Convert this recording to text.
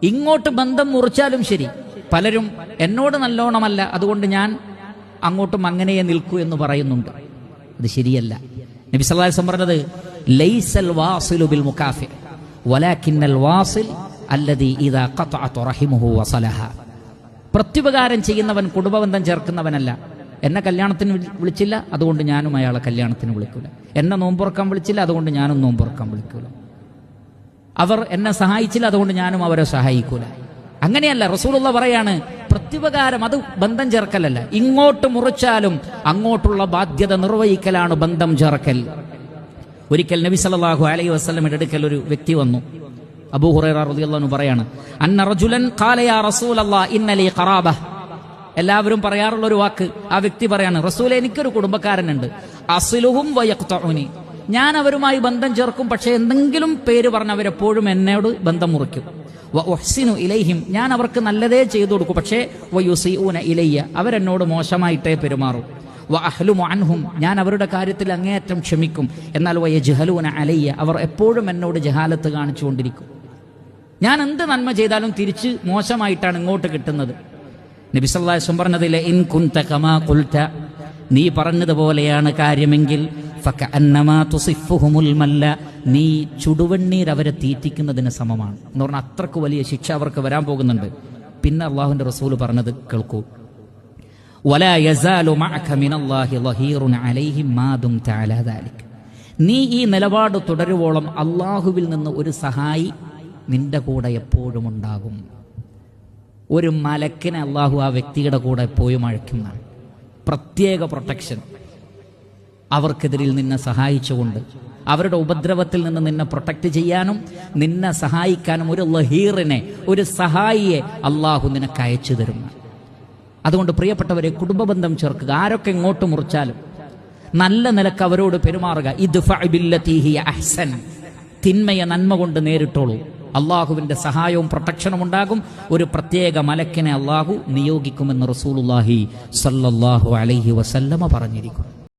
ഇങ്ങോട്ട് ബന്ധം മുറിച്ചാലും ശരി, പലരും എന്നോട് നല്ലോണമല്ല അതുകൊണ്ട് ഞാൻ അങ്ങോട്ടും അങ്ങനെയേ നിൽക്കൂ എന്ന് പറയുന്നുണ്ട്. അത് ശരിയല്ല. നബി സല്ലല്ലാഹു അലൈഹി വസല്ലം പറഞ്ഞത് ലൈസൽ വാസിലു ബിൽ മുകാഫി വലാകിന്നൽ വാസിൽ അല്ലദീ ഇദാ ഖതഅത റഹിമുഹു വസലഹ. പ്രത്യുപകാരം ചെയ്യുന്നവൻ കുടുംബബന്ധം ചേർക്കുന്നവനല്ല. എന്നെ കല്യാണത്തിന് വിളിച്ചില്ല അതുകൊണ്ട് ഞാനും അയാളെ കല്യാണത്തിന് വിളിക്കൂല. എന്നെ നോമ്പുറക്കാൻ വിളിച്ചില്ല അതുകൊണ്ട് ഞാനും നോമ്പുറക്കാൻ വിളിക്കൂല. അവർ എന്നെ സഹായിച്ചില്ല അതുകൊണ്ട് ഞാനും അവരെ സഹായിക്കൂല. അങ്ങനെയല്ല. റസൂലുള്ളാഹി പറയാണ്, പ്രത്യുപകാരം അത് ബന്ധം ചേർക്കലല്ല. ഇങ്ങോട്ട് മുറിച്ചാലും അങ്ങോട്ടുള്ള ബാധ്യത നിർവഹിക്കലാണ് ബന്ധം ചേർക്കൽ. ഒരിക്കൽ നബി സല്ലല്ലാഹു അലൈഹി വസല്ലമയുടെ അടുക്കൽ ഒരു വ്യക്തി വന്നു. അബൂ ഹുറൈറ റളിയല്ലാഹു അൻഹു പറയാണ്, അന്ന റജുലൻ ഖാല യാ റസൂലല്ലാഹ് ഇന്ന ലീ ഖറാബ. എല്ലാവരും പറയാറുള്ള ഒരു വാക്ക്. ആ വ്യക്തി പറയാണ്, റസൂലേ, എനിക്കൊരു കുടുംബക്കാരനുണ്ട്. അസ്ലുഹും വയഖ്തഉനി. ഞാൻ അവരുമായി ബന്ധം ചേർക്കും, പക്ഷേ എന്തെങ്കിലും പേര് പറഞ്ഞ് അവരെപ്പോഴും എന്നോട് ബന്ധം മുറിക്കും. വ ഉഹ്സിനു ഇലൈഹിം. ഞാൻ അവർക്ക് നല്ലതേ ചെയ്തു കൊടുക്കും, പക്ഷേ വയുസീഊന ഇലയ്യ. അവരെന്നോട് മോശമായിട്ടേ പെരുമാറും. വ അഹ്ലുമു അൻഹും. ഞാൻ അവരുടെ കാര്യത്തിൽ അങ്ങേയറ്റം ക്ഷമിക്കും. എന്നാൽ വയജ്ഹലൂന അലയ്യ. അവർ എപ്പോഴും എന്നോട് ജഹാലത്ത് കാണിച്ചുകൊണ്ടിരിക്കും. ഞാൻ എന്ത് നന്മ ചെയ്താലും തിരിച്ച് മോശമായിട്ടാണ് ഇങ്ങോട്ട് കിട്ടുന്നത്. നബി സല്ലല്ലാഹു അലൈഹി വസല്ലം പറഞ്ഞതിലെ ഇൻ കുൻത കമാ ഖുൽത, നീ പറഞ്ഞതുപോലെയാണ് കാര്യമെങ്കിൽ ഫകഅന്നമാ തുസിഫുഹുമുൽ മല്ല, നീ ചുടുവെണ്ണീർ അവരെ തീറ്റിക്കുന്നതിന് സമമാണ് എന്ന് പറഞ്ഞാൽ അത്രക്ക് വലിയ ശിക്ഷ അവർക്ക് വരാൻ പോകുന്നുണ്ട്. പിന്നെ അള്ളാഹുവിന്റെ റസൂൽ പറഞ്ഞത് കേൾക്കൂ, വലാ യസാലു മഅക മിനല്ലാഹി ളഹീറുൻ അലൈഹിം മാ ദുംത അലാ ദാലിക്. നീ ഈ നിലപാട് തുടരുവോളം അള്ളാഹുവിൽ നിന്ന് ഒരു സഹായി നിന്റെ കൂടെ എപ്പോഴും ഉണ്ടാകും. ഒരു മലക്കിനെ അള്ളാഹു ആ വ്യക്തിയുടെ കൂടെ എപ്പോഴും അഴക്കുന്നതാണ്. പ്രത്യേക പ്രൊട്ടക്ഷൻ. അവർക്കെതിരിൽ നിന്നെ സഹായിച്ചുകൊണ്ട് അവരുടെ ഉപദ്രവത്തിൽ നിന്ന് നിന്നെ പ്രൊട്ടക്ട് ചെയ്യാനും നിന്നെ സഹായിക്കാനും ഒരു ലഹീറിനെ, ഒരു സഹായിയെ അള്ളാഹു നിനക്ക് അയച്ചു തരുന്നു. അതുകൊണ്ട് പ്രിയപ്പെട്ടവരെ, കുടുംബബന്ധം ചേർക്കുക. ആരൊക്കെ ഇങ്ങോട്ട് മുറിച്ചാലും നല്ല നിലക്ക് അവരോട് പെരുമാറുക. ഇദ്ഫഅ ബില്ലതീ ഹിയ അഹ്സൻ. തിന്മയെ നന്മ കൊണ്ട് നേരിട്ടോളൂ. അള്ളാഹുവിന്റെ സഹായവും പ്രൊട്ടക്ഷനും ഉണ്ടാകും. ഒരു പ്രത്യേക മലക്കിനെ അള്ളാഹു നിയോഗിക്കുമെന്ന് റസൂലുള്ളാഹി സ്വല്ലല്ലാഹു അലൈഹി വസല്ലമ പറഞ്ഞിരിക്കുന്നു.